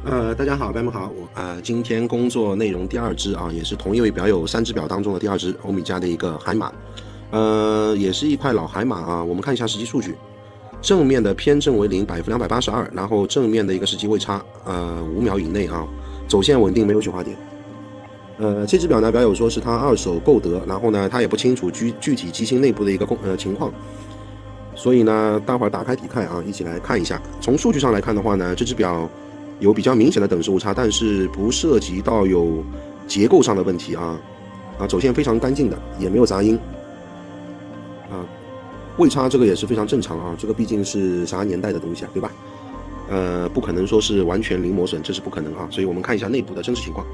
大家好，白们好，今天工作内容第二支啊，也是同一位表友3只表当中的第二支欧米茄的一个海马，也是一块老海马啊。我们看一下实际数据，正面的偏正为0，百伏282，然后正面的一个实际位差5秒以内啊，走线稳定，没有雪花点。这只表呢，表友说是他二手购得，然后呢，他也不清楚具体机芯内部的一个情况，所以呢，待会儿打开底看啊，一起来看一下。从数据上来看的话呢，这只表有比较明显的等时误差，但是不涉及到有结构上的问题啊，走线非常干净的，也没有杂音啊，位差这个也是非常正常啊，这个毕竟是啥年代的东西啊，对吧？不可能说是完全零磨损，这是不可能啊，所以我们看一下内部的真实情况。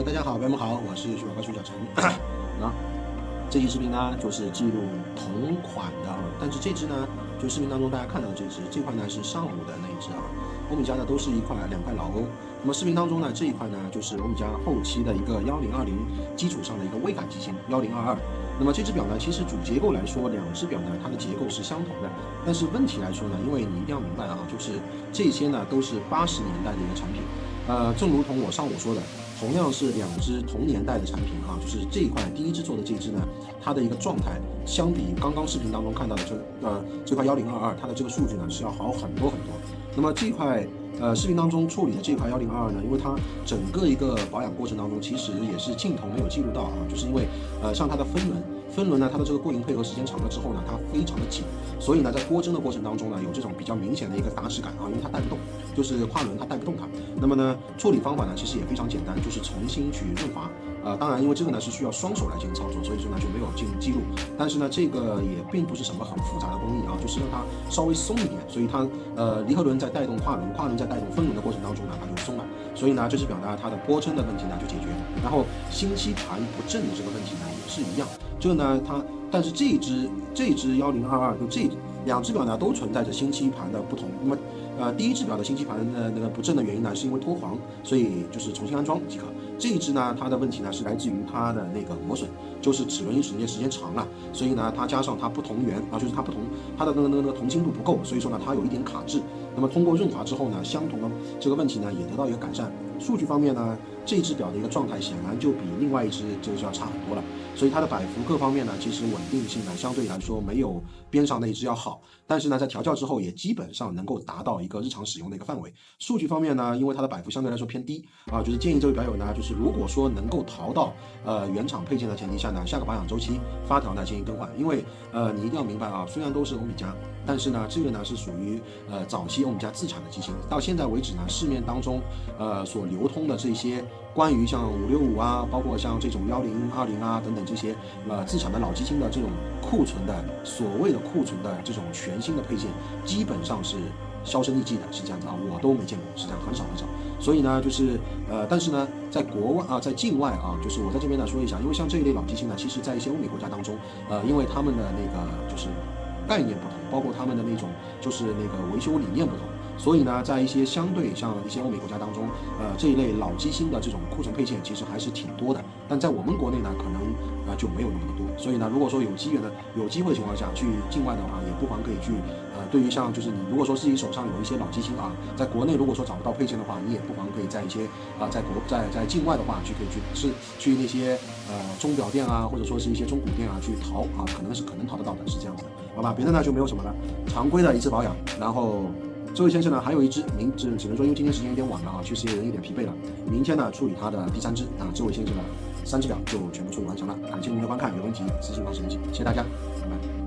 大家好，朋友们好，我是徐宝高徐小陈。这期视频呢就是记录同款的，但是这支呢，就视频当中大家看到的这块呢是上午的那一支啊。欧米茄呢都是两块老欧。那么视频当中呢这一块呢就是欧米茄后期的一个1020基础上的一个微感机芯1022。那么这只表呢，其实主结构来说，两只表呢它的结构是相同的，但是问题来说呢，因为你一定要明白啊，就是这些呢都是80年代的一个产品。正如同我上午说的，同样是两只同年代的产品啊，就是这一块第一支做的这支呢，它的一个状态相比刚刚视频当中看到的这块1022，它的这个数据呢是要好很多很多。那么这块视频当中处理的这块1022呢，因为它整个一个保养过程当中，其实也是镜头没有记录到啊，就是因为像它的分轮呢，它的这个过银配合时间长了之后呢，它非常的紧，所以呢，在拨针的过程当中呢，有这种比较明显的一个打齿感啊，因为它带不动，就是跨轮它带不动它。那么呢，处理方法呢，其实也非常简单，就是重新去润滑。当然，因为这个呢是需要双手来进行操作，所以说呢就没有进行记录。但是呢，这个也并不是什么很复杂的工艺啊，就是让它稍微松一点，所以它离合轮在带动跨轮，跨轮在带动分轮的过程当中呢，它就松了。所以呢，这只表呢，它的拨针的问题呢就解决了。然后星期盘不正的这个问题呢也是一样。这个呢，但是这一支1022就这两只表呢都存在着星期盘的不同。那么第一只表的星期盘的那个不正的原因呢，是因为脱黄，所以就是重新安装即可。这一支呢，它的问题呢是来自于它的那个磨损，就是齿轮时间长了，所以呢它加上它不同源啊，就是它的那个同心度不够，所以说呢它有一点卡滞。那么通过润滑之后呢，相同的这个问题呢也得到一个改善。数据方面呢，这只表的一个状态显然就比另外一只就要差很多了，所以它的摆幅各方面呢，其实稳定性呢相对来说没有边上那一只要好，但是呢在调教之后也基本上能够达到一个日常使用的一个范围。数据方面呢，因为它的摆幅相对来说偏低啊，就是建议这位表友呢，就是如果说能够淘到原厂配件的前提下呢，下个保养周期发条呢进行更换。因为你一定要明白啊，虽然都是欧米茄，但是呢这个呢是属于早期欧米茄自产的机芯，到现在为止呢市面当中所流通的这些关于像565啊，包括像这种1020啊等等这些自产的老机芯的这种库存的所谓的库存的这种全新的配件，基本上是销声匿迹的，是这样子啊，我都没见过，是这样，很少。所以呢，就是但是呢，在国外啊，在境外啊，就是我在这边呢说一下，因为像这一类老机芯呢，其实在一些欧美国家当中，因为他们的那个就是概念不同，包括他们的那种就是那个维修理念不同。所以呢，在一些相对像一些欧美国家当中，这一类老机芯的这种库存配件其实还是挺多的，但在我们国内呢，可能就没有那么多。所以呢，如果说有机会的情况下去境外的话，也不妨可以去对于像就是你如果说自己手上有一些老机芯啊，在国内如果说找不到配件的话，你也不妨可以在一些在境外的话去那些钟表店啊，或者说是一些中古店啊去淘啊，可能淘得到的，是这样子的，好吧？别的呢就没有什么了，常规的一次保养，然后。这位先生呢，还有一只，只能说因为今天时间有点晚了啊，确实也有点疲惫了。明天呢，处理他的第3只啊，这位先生的3只表就全部处理完成了。感谢您的观看，有问题私信方式联系，谢谢大家，拜拜。